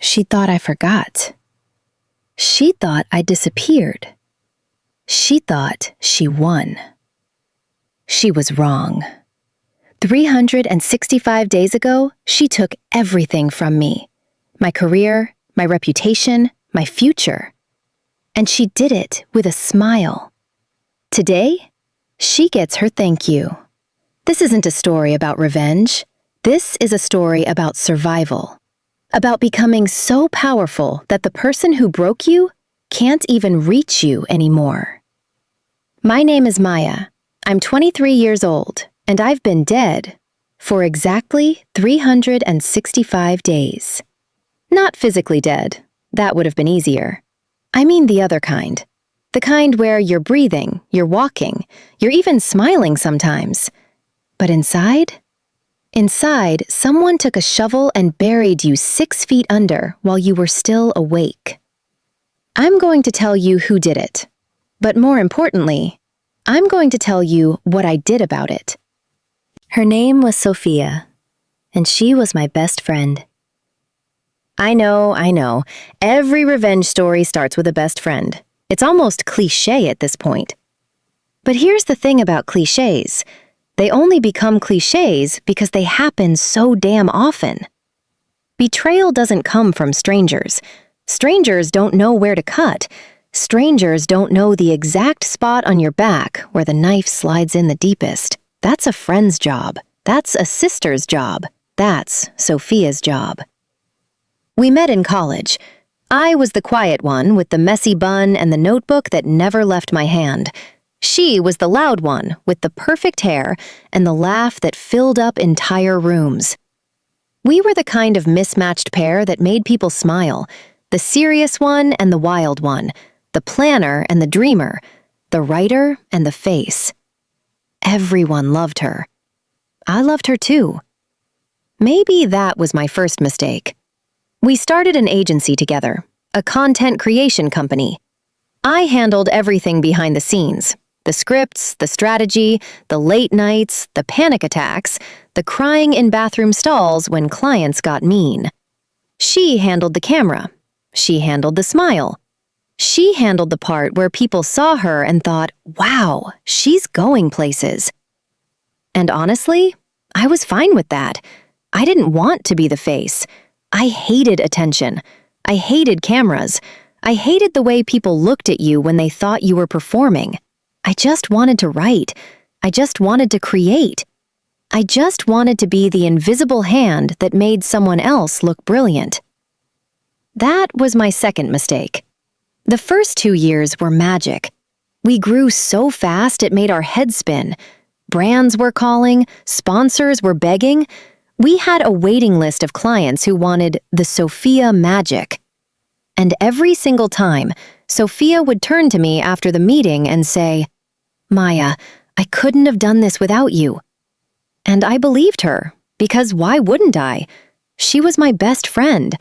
She thought I forgot. She thought I disappeared. She thought she won. She was wrong. 365 days ago, she took everything from me. My career, my reputation, my future. And she did it with a smile. Today, she gets her thank you. This isn't a story about revenge. This is a story about survival. About becoming so powerful that the person who broke you can't even reach you anymore. My name is Maya. I'm 23 years old, and I've been dead for exactly 365 days. Not physically dead. That would have been easier. I mean the other kind. The kind where you're breathing, you're walking, you're even smiling sometimes. But inside, someone took a shovel and buried you 6 feet under while you were still awake. I'm going to tell you who did it. But more importantly, I'm going to tell you what I did about it. Her name was Sophia, and she was my best friend. I know. Every revenge story starts with a best friend. It's almost cliché at this point. But here's the thing about clichés. They only become clichés because they happen so damn often. Betrayal doesn't come from strangers. Strangers don't know where to cut. Strangers don't know the exact spot on your back where the knife slides in the deepest. That's a friend's job. That's a sister's job. That's Sophia's job. We met in college. I was the quiet one with the messy bun and the notebook that never left my hand. She was the loud one with the perfect hair and the laugh that filled up entire rooms. We were the kind of mismatched pair that made people smile, the serious one and the wild one, the planner and the dreamer, the writer and the face. Everyone loved her. I loved her too. Maybe that was my first mistake. We started an agency together, a content creation company. I handled everything behind the scenes. The scripts, the strategy, the late nights, the panic attacks, the crying in bathroom stalls when clients got mean. She handled the camera. She handled the smile. She handled the part where people saw her and thought, wow, she's going places. And honestly, I was fine with that. I didn't want to be the face. I hated attention. I hated cameras. I hated the way people looked at you when they thought you were performing. I just wanted to write. I just wanted to create. I just wanted to be the invisible hand that made someone else look brilliant. That was my second mistake. The first 2 years were magic. We grew so fast it made our heads spin. Brands were calling, sponsors were begging. We had a waiting list of clients who wanted the Sophia magic. And every single time, Sophia would turn to me after the meeting and say, Maya, I couldn't have done this without you. And I believed her, because why wouldn't I? She was my best friend.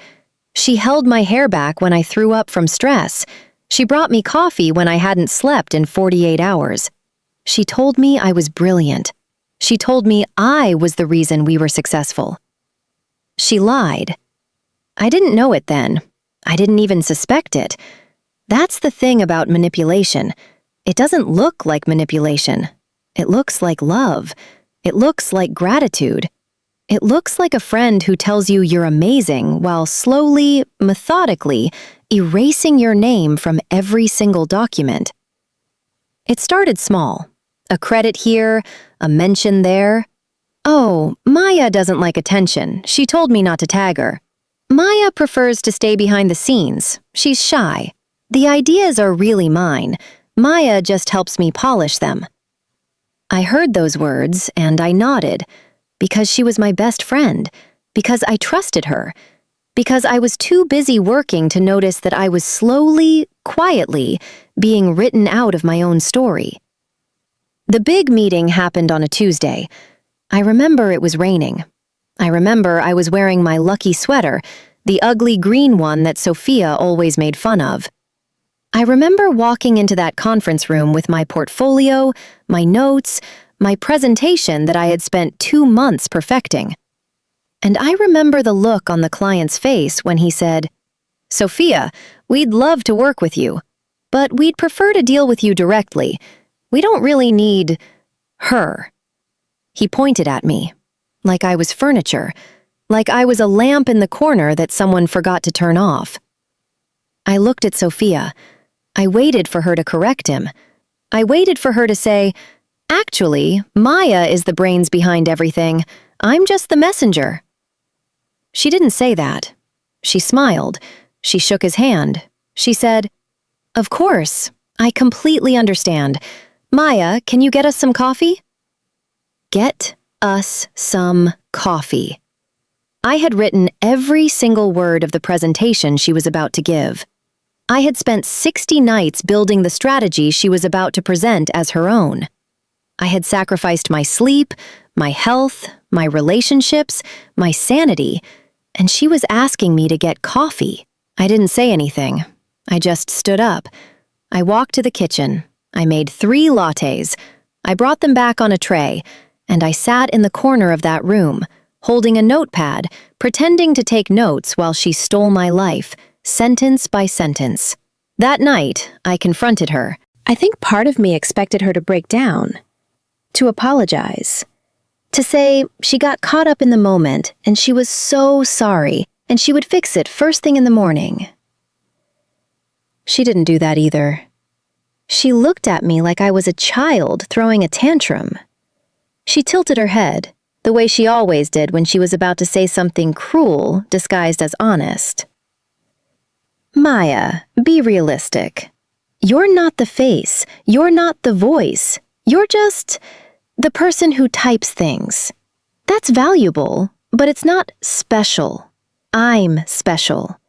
She held my hair back when I threw up from stress. She brought me coffee when I hadn't slept in 48 hours. She told me I was brilliant. She told me I was the reason we were successful. She lied. I didn't know it then. I didn't even suspect it. That's the thing about manipulation. It doesn't look like manipulation. It looks like love. It looks like gratitude. It looks like a friend who tells you you're amazing while slowly, methodically, erasing your name from every single document. It started small. A credit here, a mention there. Oh, Maya doesn't like attention. She told me not to tag her. Maya prefers to stay behind the scenes. She's shy. The ideas are really mine. Maya just helps me polish them. I heard those words and I nodded, because she was my best friend, because I trusted her, because I was too busy working to notice that I was slowly, quietly, being written out of my own story. The big meeting happened on a Tuesday. I remember it was raining. I remember I was wearing my lucky sweater, the ugly green one that Sophia always made fun of. I remember walking into that conference room with my portfolio, my notes, my presentation that I had spent 2 months perfecting. And I remember the look on the client's face when he said, "Sophia, we'd love to work with you, but we'd prefer to deal with you directly. We don't really need her." He pointed at me, like I was furniture, like I was a lamp in the corner that someone forgot to turn off. I looked at Sophia. I waited for her to correct him. I waited for her to say, "Actually, Maya is the brains behind everything. I'm just the messenger." She didn't say that. She smiled. She shook his hand. She said, "Of course, I completely understand. Maya, can you get us some coffee?" Get us some coffee. I had written every single word of the presentation she was about to give. I had spent 60 nights building the strategy she was about to present as her own. I had sacrificed my sleep, my health, my relationships, my sanity, and she was asking me to get coffee. I didn't say anything. I just stood up. I walked to the kitchen. I made 3 lattes. I brought them back on a tray, and I sat in the corner of that room, holding a notepad, pretending to take notes while she stole my life, sentence by sentence. That night, I confronted her. I think part of me expected her to break down, to apologize, to say she got caught up in the moment and she was so sorry and she would fix it first thing in the morning. She didn't do that either. She looked at me like I was a child throwing a tantrum. She tilted her head, the way she always did when she was about to say something cruel disguised as honest. "Maya, be realistic. You're not the face. You're not the voice. You're just the person who types things. That's valuable, but it's not special. I'm special.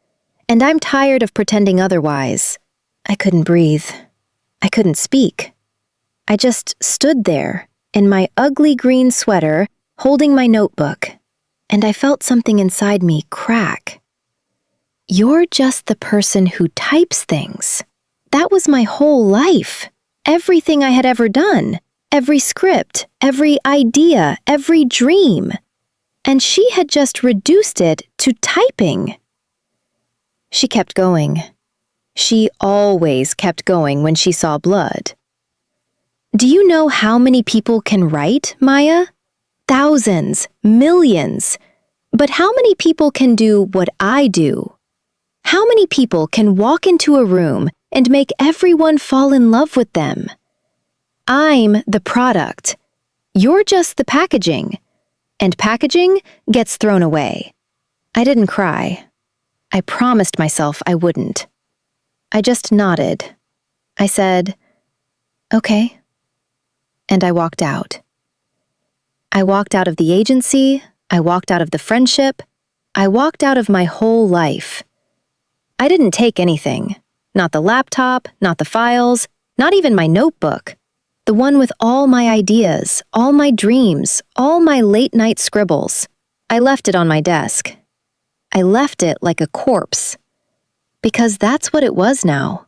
And I'm tired of pretending otherwise." I couldn't breathe. I couldn't speak. I just stood there, in my ugly green sweater, holding my notebook, and I felt something inside me crack. You're just the person who types things. That was my whole life. Everything I had ever done. Every script, every idea, every dream. And she had just reduced it to typing. She kept going. She always kept going when she saw blood. "Do you know how many people can write, Maya? Thousands, millions. But how many people can do what I do? How many people can walk into a room and make everyone fall in love with them? I'm the product. You're just the packaging. And packaging gets thrown away." I didn't cry. I promised myself I wouldn't. I just nodded. I said, "Okay." And I walked out. I walked out of the agency. I walked out of the friendship. I walked out of my whole life. I didn't take anything. Not the laptop, not the files, not even my notebook. The one with all my ideas, all my dreams, all my late-night scribbles. I left it on my desk. I left it like a corpse. Because that's what it was now.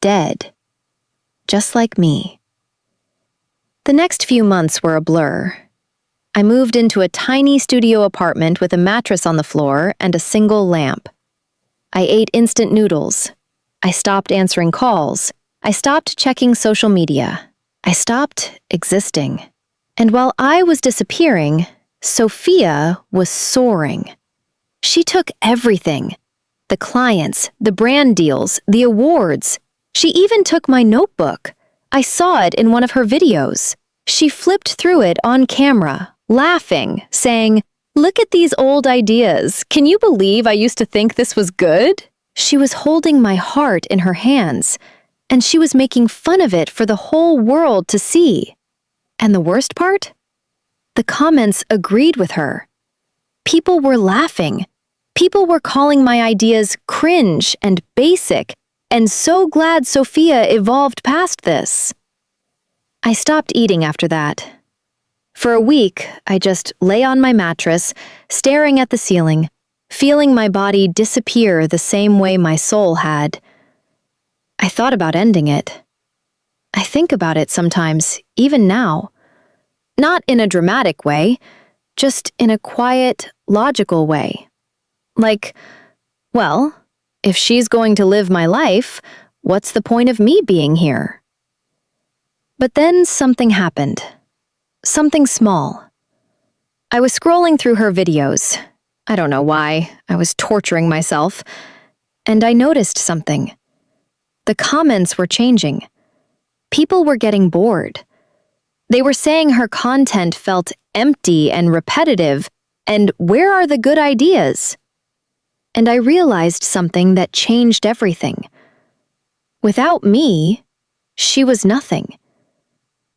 Dead. Just like me. The next few months were a blur. I moved into a tiny studio apartment with a mattress on the floor and a single lamp. I ate instant noodles. I stopped answering calls. I stopped checking social media. I stopped existing. And while I was disappearing, Sophia was soaring. She took everything. The clients, the brand deals, the awards. She even took my notebook. I saw it in one of her videos. She flipped through it on camera, laughing, saying, "Look at these old ideas. Can you believe I used to think this was good?" She was holding my heart in her hands, and she was making fun of it for the whole world to see. And the worst part? The comments agreed with her. People were laughing. People were calling my ideas cringe and basic, and so glad Sophia evolved past this. I stopped eating after that. For a week, I just lay on my mattress, staring at the ceiling, feeling my body disappear the same way my soul had. I thought about ending it. I think about it sometimes, even now. Not in a dramatic way, just in a quiet, logical way. Like, well, if she's going to live my life, what's the point of me being here? But then something happened. Something small. I was scrolling through her videos. I don't know why. I was torturing myself. And I noticed something. The comments were changing. People were getting bored. They were saying her content felt empty and repetitive, and where are the good ideas? And I realized something that changed everything. Without me, she was nothing.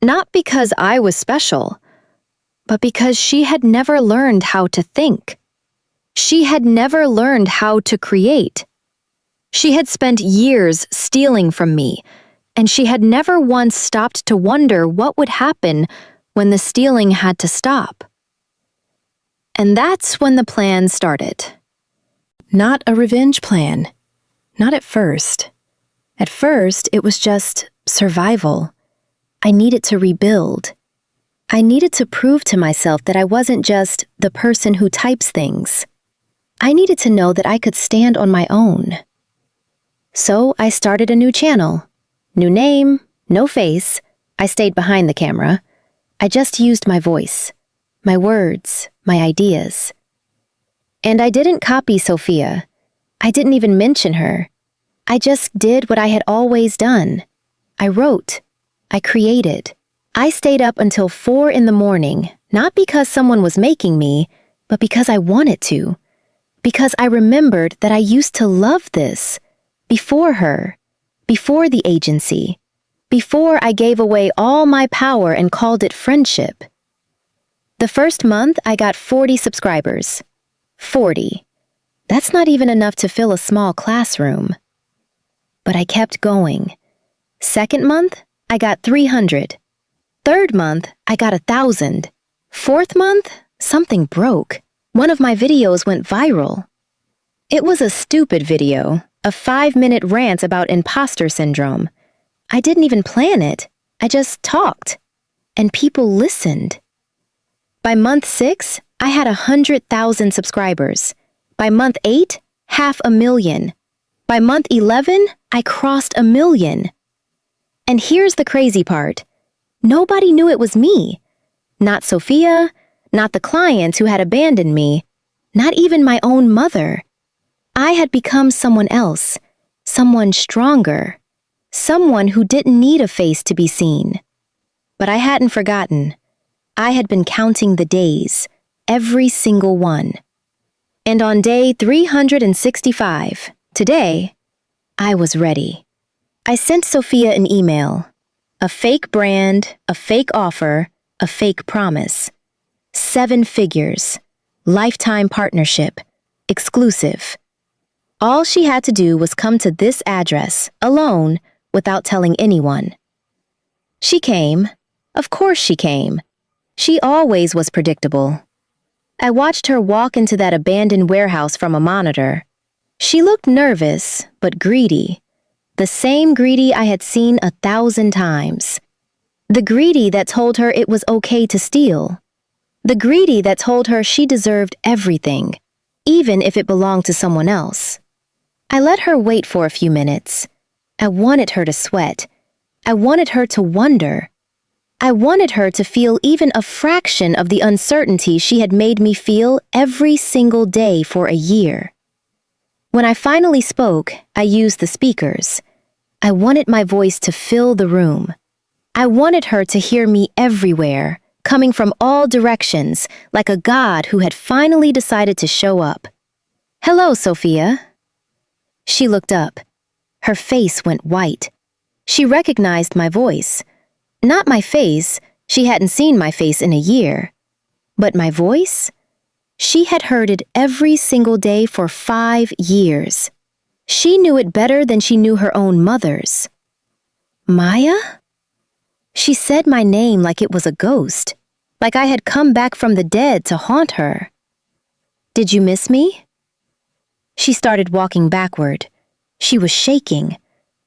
Not because I was special, but because she had never learned how to think. She had never learned how to create. She had spent years stealing from me, and she had never once stopped to wonder what would happen when the stealing had to stop. And that's when the plan started. Not a revenge plan. Not at first. At first, it was just survival. I needed to rebuild. I needed to prove to myself that I wasn't just the person who types things. I needed to know that I could stand on my own. So I started a new channel. New name, no face. I stayed behind the camera. I just used my voice, my words, my ideas. And I didn't copy Sophia. I didn't even mention her. I just did what I had always done. I wrote. I created. I stayed up until 4 a.m, not because someone was making me, but because I wanted to. Because I remembered that I used to love this. Before her. Before the agency. Before I gave away all my power and called it friendship. The first month, I got 40 subscribers. 40. That's not even enough to fill a small classroom. But I kept going. Second month, I got 300. Third month, I got 1,000. Fourth month, something broke. One of my videos went viral. It was a stupid video, a 5-minute rant about imposter syndrome. I didn't even plan it. I just talked. And people listened. By month 6, I had 100,000 subscribers. By month 8, 500,000. By month 11, I crossed 1 million. And here's the crazy part. Nobody knew it was me. Not Sophia, not the clients who had abandoned me, not even my own mother. I had become someone else, someone stronger, someone who didn't need a face to be seen. But I hadn't forgotten. I had been counting the days, every single one. And on day 365, today, I was ready. I sent Sophia an email. A fake brand, a fake offer, a fake promise. 7 figures. Lifetime partnership. Exclusive. All she had to do was come to this address, alone, without telling anyone. She came. Of course she came. She always was predictable. I watched her walk into that abandoned warehouse from a monitor. She looked nervous, but greedy. The same greedy I had seen 1,000 times. The greedy that told her it was okay to steal. The greedy that told her she deserved everything, even if it belonged to someone else. I let her wait for a few minutes. I wanted her to sweat. I wanted her to wonder. I wanted her to feel even a fraction of the uncertainty she had made me feel every single day for a year. When I finally spoke, I used the speakers. I wanted my voice to fill the room. I wanted her to hear me everywhere, coming from all directions, like a god who had finally decided to show up. "Hello, Sophia." She looked up. Her face went white. She recognized my voice. Not my face, she hadn't seen my face in a year. But my voice? She had heard it every single day for 5 years. She knew it better than she knew her own mother's. Maya? She said my name like it was a ghost, like I had come back from the dead to haunt her. "Did you miss me?" She started walking backward. She was shaking.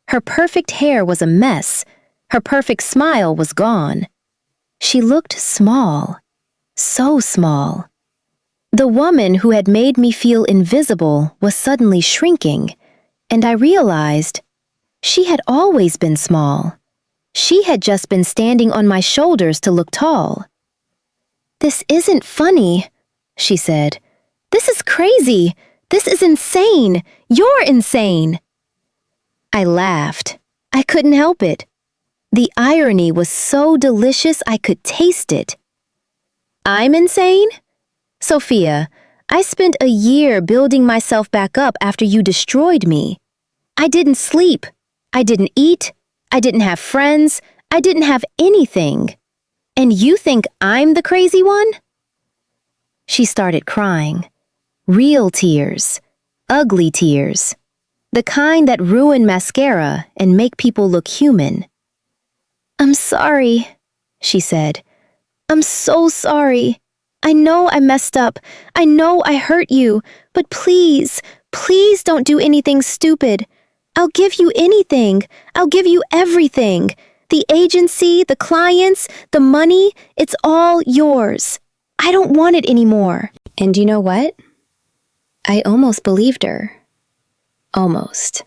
Her perfect hair was a mess. Her perfect smile was gone. She looked small. So small. The woman who had made me feel invisible was suddenly shrinking, and I realized she had always been small. She had just been standing on my shoulders to look tall. "This isn't funny," she said. "This is crazy. This is insane. You're insane." I laughed. I couldn't help it. The irony was so delicious I could taste it. "I'm insane? Sophia, I spent a year building myself back up after you destroyed me. I didn't sleep. I didn't eat. I didn't have friends. I didn't have anything. And you think I'm the crazy one?" She started crying. Real tears. Ugly tears. The kind that ruin mascara and make people look human. "I'm sorry," she said. "I'm so sorry. I know I messed up. I know I hurt you. But please, please don't do anything stupid. I'll give you anything. I'll give you everything. The agency, the clients, the money, it's all yours. I don't want it anymore." And you know what? I almost believed her. Almost.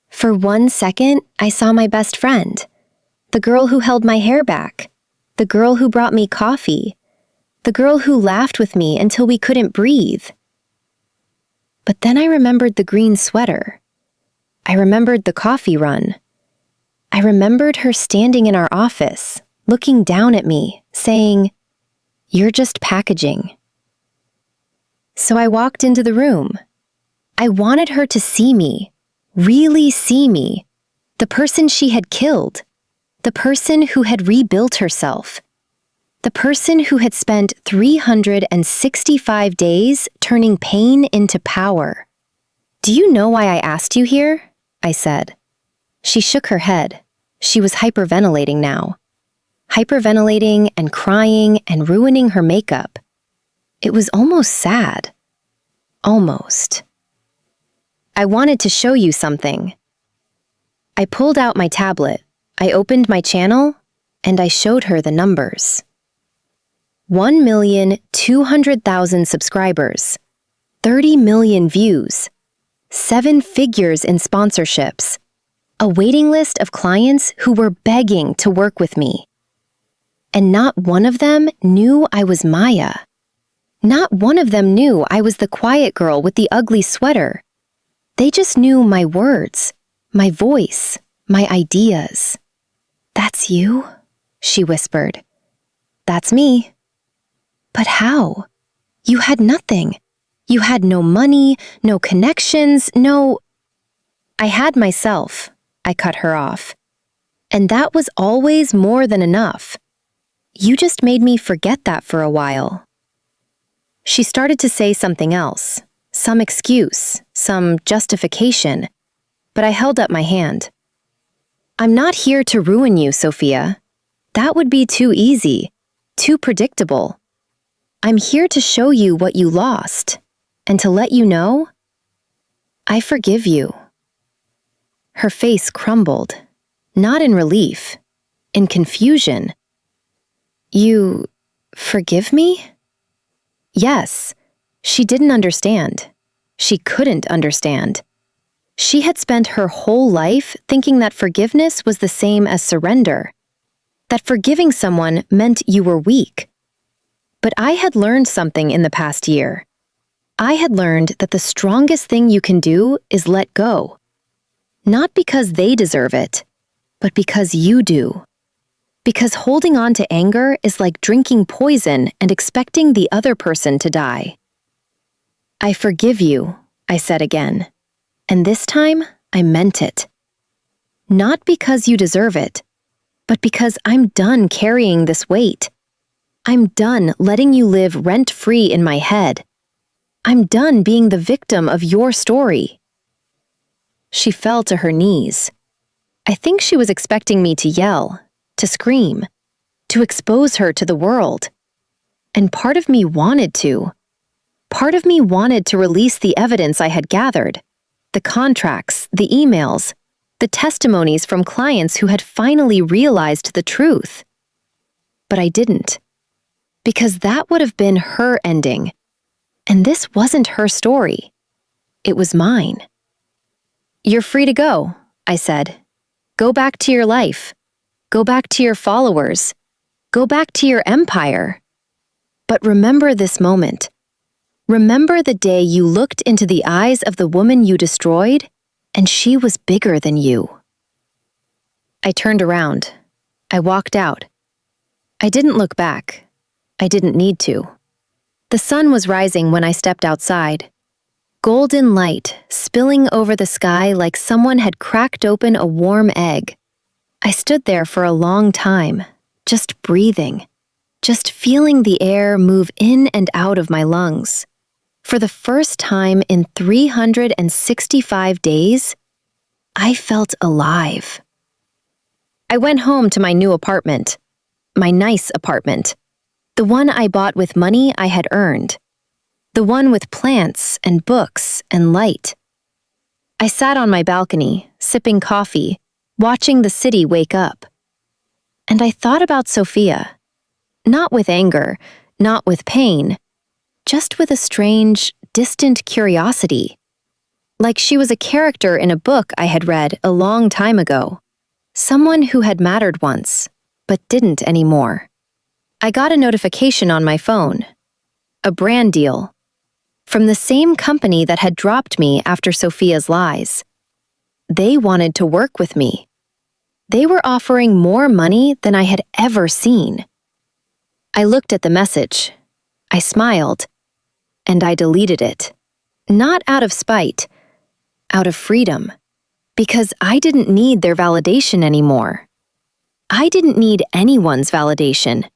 For 1 second, I saw my best friend. The girl who held my hair back. The girl who brought me coffee. The girl who laughed with me until we couldn't breathe. But then I remembered the green sweater. I remembered the coffee run. I remembered her standing in our office, looking down at me, saying, "You're just packaging." So I walked into the room. I wanted her to see me, really see me, the person she had killed, the person who had rebuilt herself, the person who had spent 365 days turning pain into power. "Do you know why I asked you here?" I said. She shook her head. She was hyperventilating now. Hyperventilating and crying and ruining her makeup. It was almost sad. Almost. "I wanted to show you something." I pulled out my tablet. I opened my channel, and I showed her the numbers. 1,200,000 subscribers, 30 million views, 7 figures in sponsorships, a waiting list of clients who were begging to work with me. And not one of them knew I was Maya. Not one of them knew I was the quiet girl with the ugly sweater. They just knew my words, my voice, my ideas. "That's you?" she whispered. "That's me." "But how? You had nothing. You had no money, no connections, no—" "I had myself," I cut her off. "And that was always more than enough. You just made me forget that for a while." She started to say something else, some excuse, some justification, but I held up my hand. "I'm not here to ruin you, Sophia. That would be too easy, too predictable. I'm here to show you what you lost, and to let you know, I forgive you." Her face crumbled, not in relief, in confusion. "You forgive me?" Yes. She didn't understand. She couldn't understand. She had spent her whole life thinking that forgiveness was the same as surrender, that forgiving someone meant you were weak. But I had learned something in the past year. I had learned that the strongest thing you can do is let go. Not because they deserve it, but because you do. Because holding on to anger is like drinking poison and expecting the other person to die. "I forgive you," I said again. And this time, I meant it. Not because you deserve it, but because I'm done carrying this weight. I'm done letting you live rent-free in my head. I'm done being the victim of your story. She fell to her knees. I think she was expecting me to yell, to scream, to expose her to the world. And part of me wanted to. Part of me wanted to release the evidence I had gathered, the contracts, the emails, the testimonies from clients who had finally realized the truth. But I didn't. because that would have been her ending. And this wasn't her story. It was mine. "You're free to go," I said. "Go back to your life. Go back to your followers. Go back to your empire. But remember this moment. Remember the day you looked into the eyes of the woman you destroyed, and she was bigger than you." I turned around. I walked out. I didn't look back. I didn't need to. The sun was rising when I stepped outside. Golden light spilling over the sky like someone had cracked open a warm egg. I stood there for a long time, just breathing, just feeling the air move in and out of my lungs. For the first time in 365 days, I felt alive. I went home to my new apartment, my nice apartment, the one I bought with money I had earned, the one with plants and books and light. I sat on my balcony, sipping coffee, watching the city wake up. And I thought about Sophia, not with anger, not with pain, just with a strange, distant curiosity, like she was a character in a book I had read a long time ago, someone who had mattered once, but didn't anymore. I got a notification on my phone, a brand deal, from the same company that had dropped me after Sophia's lies. They wanted to work with me. They were offering more money than I had ever seen. I looked at the message. I smiled, and I deleted it. Not out of spite, out of freedom, because I didn't need their validation anymore. I didn't need anyone's validation.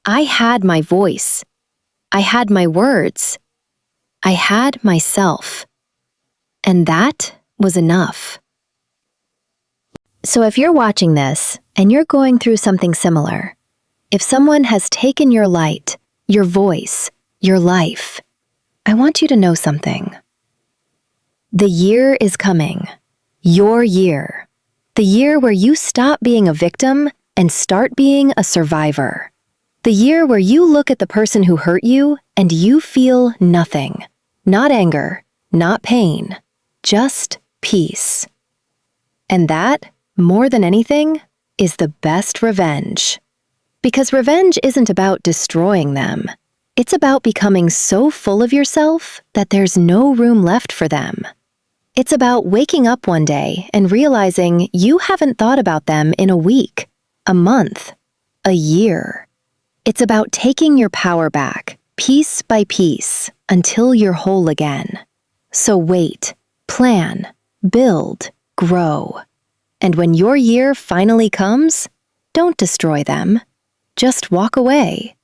I had my voice. I had my words. I had myself. And that was enough. So if you're watching this and you're going through something similar, if someone has taken your light, your voice, your life, I want you to know something. The year is coming. Your year. The year where you stop being a victim and start being a survivor. The year where you look at the person who hurt you and you feel nothing. Not anger, not pain, just peace. And that, more than anything, is the best revenge. Because revenge isn't about destroying them. It's about becoming so full of yourself that there's no room left for them. It's about waking up one day and realizing you haven't thought about them in a week, a month, a year. It's about taking your power back, piece by piece, until you're whole again. So wait, plan, build, grow. And when your year finally comes, don't destroy them. Just walk away.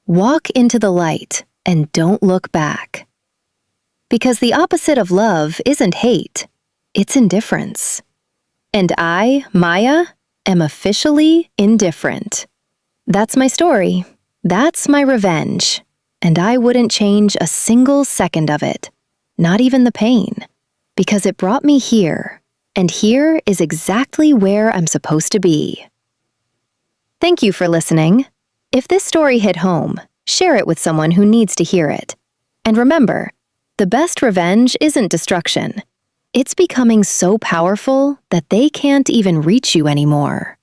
Walk into the light and don't look back. Because the opposite of love isn't hate, it's indifference. And I, Maya, am officially indifferent. That's my story. That's my revenge. And I wouldn't change a single second of it, not even the pain, because it brought me here. And here is exactly where I'm supposed to be. Thank you for listening. If this story hit home, share it with someone who needs to hear it. And remember, the best revenge isn't destruction. It's becoming so powerful that they can't even reach you anymore.